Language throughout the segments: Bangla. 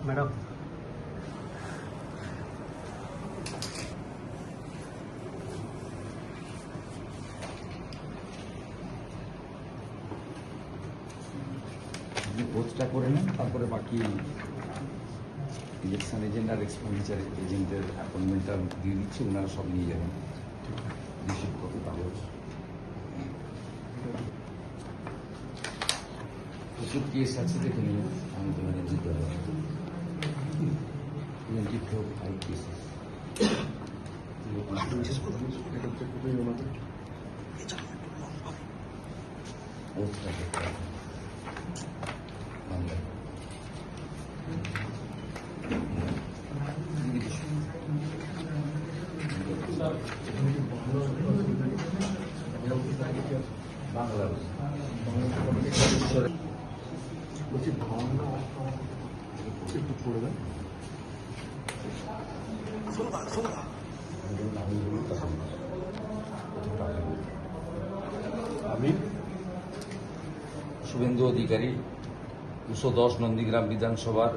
ম্যাডাম পোস্টটা করে নেন, তারপরে বাকি ইলেকশন এজেন্ট আর এক্সপেন্ডিচার এজেন্টের অ্যাপয়েন্টমেন্টটা দিয়ে দিচ্ছি, ওনারা সব নিয়ে যাবেন রিসিভ কপি কাগজ। প্রচুর কেস আছে, দেখে নিন। আমি তো মানে জিতে পারবো 24 কেসেস। পোস্টটা দেখতে হবে বাংলায়। বাংলা বলছি ভাওনা একটু করে দেন। আমি শুভেন্দু অধিকারী 210 নন্দীগ্রাম বিধানসভার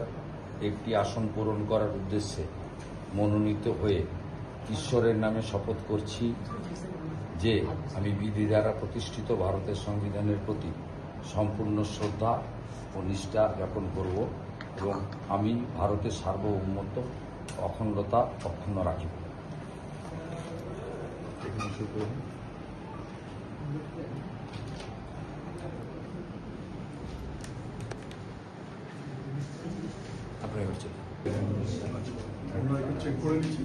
একটি আসন পূরণ করার উদ্দেশ্যে মনোনীত হয়ে ঈশ্বরের নামে শপথ করছি যে আমি বিধি দ্বারা প্রতিষ্ঠিত ভারতের সংবিধানের প্রতি সম্পূর্ণ শ্রদ্ধা ও নিষ্ঠা জ্ঞাপন করব এবং আমি ভারতের সার্বভৌমত্ব অখণ্ডতা অক্ষুণ্ণ রাখিব। আপনার চেক করে নিচ্ছি।